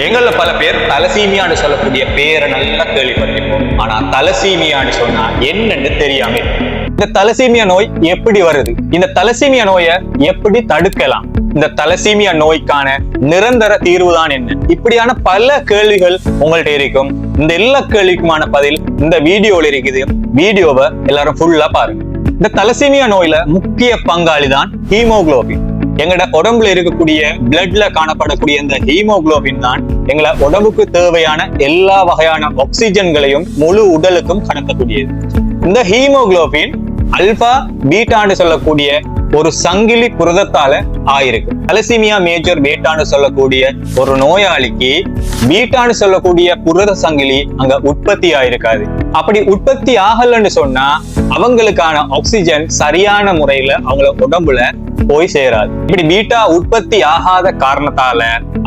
எங்கள பல பேர் தலசீமியான்னு சொல்லக்கூடிய பேரை நல்லா கேள்விப்பட்டிருப்போம். ஆனா தலசீமியான்னு சொன்னா என்னன்னு தெரியாம இந்த தலசீமியா நோய் எப்படி வருது, இந்த தலசீமியா நோயை எப்படி தடுக்கலாம், இந்த தலசீமியா நோய்க்கான நிரந்தர தீர்வுதான் என்ன, இப்படியான பல கேள்விகள் உங்கள்ட்ட இருக்கும். இந்த எல்லா கேள்விக்குமான பதில் இந்த வீடியோல இருக்குது. வீடியோவை எல்லாரும் ஃபுல்லா பாருங்க. இந்த தலசீமியா நோயில முக்கிய பங்காளி தான் ஹீமோகுளோபின். எங்களோட உடம்புல இருக்கக்கூடிய பிளட்ல காணப்படக்கூடிய இந்த ஹீமோகுளோபின் தான் எங்களை உடம்புக்கு தேவையான எல்லா வகையான ஆக்சிஜன்களையும் முழு உடலுக்கும் கடத்தக்கூடியது. இந்த ஹீமோகுளோபின் அல்பா பீட்டான்னு சொல்லக்கூடிய ஒரு சங்கிலி புரதத்தால ஆயிருக்கு. தலசீமியா மேஜர் பீட்டான்னு சொல்லக்கூடிய ஒரு நோயாளிக்கு பீட்டான்னு சொல்லக்கூடிய புரத சங்கிலி அங்க உற்பத்தி ஆயிருக்காது. அப்படி உற்பத்தி ஆகலன்னு சொன்னா அவங்களுக்கான ஆக்சிஜன் சரியான முறையில அவங்கள உடம்புல போய் சேராது. இப்படி பீட்டா உற்பத்தி ஆகாத காரணத்தால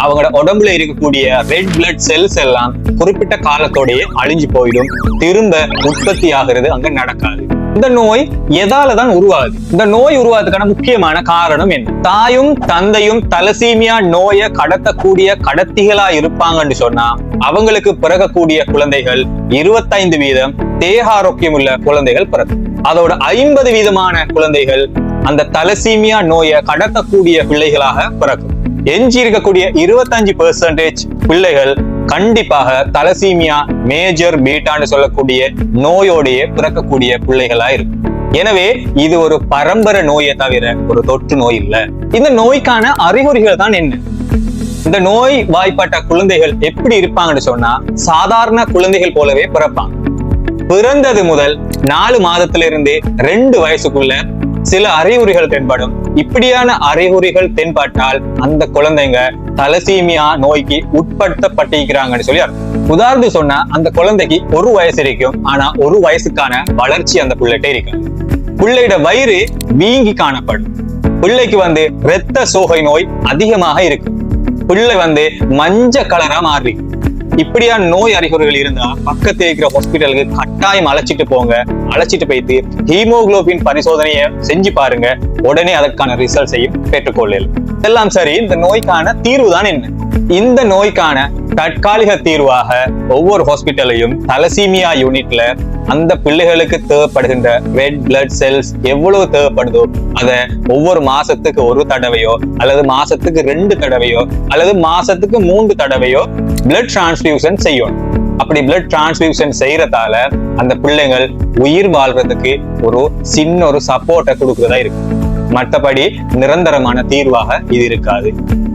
அவங்களோட உடம்புல இருக்கக்கூடிய ரெட் பிளட் செல்ஸ் எல்லாம் குறிப்பிட்ட காலத்தோடயே அழிஞ்சு போயிடும். திரும்ப உற்பத்தி ஆகிறது அங்க நடக்காது. இந்த நோய் எதாலதான் உருவாகுது? இந்த நோய் உருவாதுக்கான முக்கியமான காரணம் என்ன? தாயும் தந்தையும் தலசீமியா நோயை கடத்தக்கூடிய கடத்திகளா இருப்பாங்கன்னு சொன்னா அவங்களுக்கு பிறக்கக்கூடிய குழந்தைகள் 25% தேக ஆரோக்கியம் உள்ள குழந்தைகள் பிறக்கும். அதோட 50% குழந்தைகள் அந்த தலசீமியா நோயை கடத்தக்கூடிய பிள்ளைகளாக பிறக்கும். எஞ்சி இருக்கக்கூடிய 25% பிள்ளைகள் கண்டிப்பாக தலசீமியா மேஜர் பீட்டான்னு சொல்லக்கூடிய நோயோடைய பிறக்கக்கூடிய பிள்ளைகளா இருக்கும். எனவே இது ஒரு பரம்பரை நோயை தவிர ஒரு தொற்று நோய் இல்லை. இந்த நோய்க்கான அறிகுறிகள் தான் என்ன? இந்த நோய் வாய்ப்பட்ட குழந்தைகள் எப்படி இருப்பாங்கன்னு சொன்னா சாதாரண குழந்தைகள் போலவே பிறப்பாங்க. பிறந்தது முதல் 4 மாதத்திலிருந்து 2 வயசுக்குள்ள சில அறிகுறிகள் தென்படும். இப்படியான அறிகுறிகள் தென்பட்டால் அந்த குழந்தைங்க தலசீமியா நோய்க்கு உட்படுத்தப்பட்டிருக்கிறாங்கன்னு சொல்லி அர்த்தம். உதாரணத்துக்கு சொன்னா அந்த குழந்தைக்கு 1 வயசு இருக்கும். ஆனா 1 வயசுக்கான வளர்ச்சி அந்த பிள்ளைகிட்ட இருக்கு. பிள்ளையோட வயிறு வீங்கி காணப்படும். பிள்ளைக்கு இரத்த சோகை நோய் அதிகமாக இருக்கு. பிள்ளை மஞ்ச கலரா மாறி. இப்படியான நோய் அறிகுறிகள் இருந்தா பக்கத்தில் இருக்கிற ஹாஸ்பிட்டலுக்கு கட்டாயம் அழைச்சிட்டு போங்க. அழைச்சிட்டு போயிட்டு ஹீமோகுளோபின் பரிசோதனையை செஞ்சு பாருங்க. உடனே அதற்கான ரிசல்ட்ஸையும் பெற்றுக்கொள்ளலாம். எல்லாம் சரி, இந்த நோய்க்கான தீர்வு தான் என்ன? இந்த நோய்க்கான தற்காலிக தீர்வாக ஒவ்வொரு ஹாஸ்பிட்டலையும் தலசீமியா யூனிட்ல அந்த பிள்ளைகளுக்கு தேவைப்படுகின்ற ரெட் பிளட் செல்ஸ் எவ்வளவு தேவைப்படுதோ அதை ஒவ்வொரு மாசத்துக்கு 1 தடவையோ அல்லது மாசத்துக்கு 2 தடவையோ அல்லது மாசத்துக்கு 3 தடவையோ பிளட் டிரான்ஸ்ஃபியூஷன் செய்யணும். அப்படி பிளட் டிரான்ஸ்ஃபியூஷன் செய்யறதால அந்த பிள்ளைகள் உயிர் வாழ்றதுக்கு சின்ன ஒரு சப்போர்ட்டை கொடுக்கறதா இருக்கு. மற்றபடி நிரந்தரமான தீர்வாக இது இருக்காது.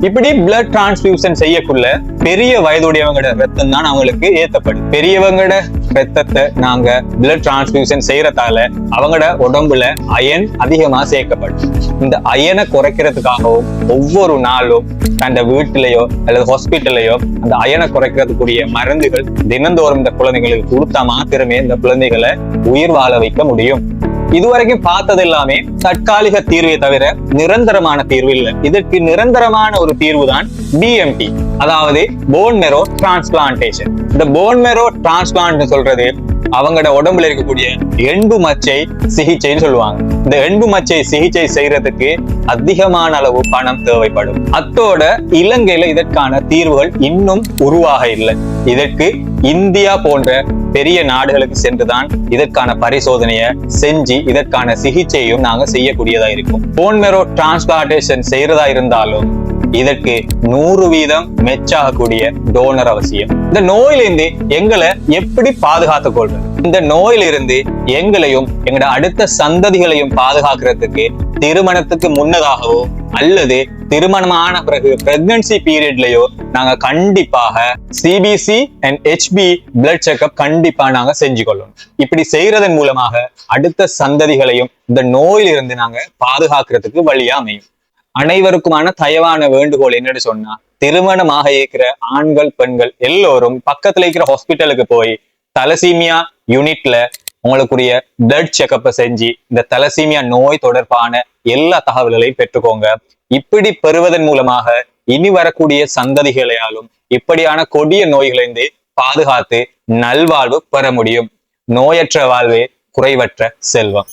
இப்படி பிளட் டிரான்ஸ்ஃபியூஷன் செய்யக்குள்ள பெரிய வயதுடையவங்களோட ரத்தம் தான் அவங்களுக்கு ஏத்தப்படும். பெரியவங்களோட ரத்தத்தை நாங்க பிளட் டிரான்ஸ்ஃபியூஷன் செய்யறதால அவங்களோட உடம்புல அயன் அதிகமா சேர்க்கப்படும். இந்த அயனை குறைக்கிறதுக்காகவும் ஒவ்வொரு நாளும் அந்த வீட்டிலேயோ அல்லது ஹாஸ்பிட்டல்லையோ அந்த அயனை குறைக்கிறதுக்குரிய மருந்துகள் தினந்தோறும் இந்த குழந்தைங்களுக்கு கொடுத்தா மாத்திரமே இந்த குழந்தைகளை உயிர் வாழ வைக்க முடியும். இதுவரைக்கும் பார்த்தது எல்லாமே தற்காலிக தீர்வை தவிர நிரந்தரமான தீர்வு இல்லை. இதற்கு நிரந்தரமான ஒரு தீர்வு தான் BMT, அதாவது போன் மெரோ டிரான்ஸ்பிளான்டேஷன். இந்த போன் மெரோ டிரான்ஸ்பிளான்ட் சொல்றது அவங்களோட உடம்புல இருக்கக்கூடிய எண்பு மச்சை சிகிச்சைன்னு சொல்லுவாங்க. இந்த எண்பு மச்சை சிகிச்சை செய்யறதுக்கு அதிகமான அளவு பணம் தேவைப்படும். அத்தோட இலங்கையில இதற்கான தீர்வுகள் இன்னும் உருவாக இல்லை. இதற்கு இந்தியா போன்ற பெரிய நாடுகளுக்கு சென்றுதான் இதற்கான பரிசோதனையை செஞ்சு இதற்கான சிகிச்சையும் நாங்க செய்யக்கூடியதா இருக்கும். போன் மெரோ டிரான்ஸ்பிளான்டேஷன் செய்யறதா இருந்தாலும் இதற்கு 100% மெச்சாகக்கூடிய டோனர் அவசியம். இந்த நோயிலிருந்து எங்களை எப்படி பாதுகாத்துக் கொள்றது? இந்த நோயிலிருந்து எங்களையும் எங்களோட அடுத்த சந்ததிகளையும் பாதுகாக்கிறதுக்கு திருமணத்துக்கு முன்னதாகவோ அல்லது திருமணமான பிறகு பிரெக்னன்சி பீரியட்லயோ நாங்க கண்டிப்பாக CBC and HB blood checkup கண்டிப்பா நாங்க செஞ்சு கொள்ளணும். இப்படி செய்யறதன் மூலமாக அடுத்த சந்ததிகளையும் இந்த நோயிலிருந்து நாங்க பாதுகாக்கிறதுக்கு வழியா அமையும். அனைவருக்குமான தயவான வேண்டுகோள் என்னன்னு சொன்னா, திருமணமாக இருக்கிற ஆண்கள் பெண்கள் எல்லோரும் பக்கத்துல இருக்கிற ஹாஸ்பிட்டலுக்கு போய் தலசீமியா யூனிட்ல உங்களுக்குரிய பிளட் செக்அப்பை செஞ்சு இந்த தலசீமியா நோய் தொடர்பான எல்லா தகவல்களையும் பெற்றுக்கோங்க. இப்படி பெறுவதன் மூலமாக இனி வரக்கூடிய சந்ததிகளையாலும் இப்படியான கொடிய நோய்களிலிருந்து பாதுகாத்து நல்வாழ்வு பெற முடியும். நோயற்ற வாழ்வே குறைவற்ற செல்வம்.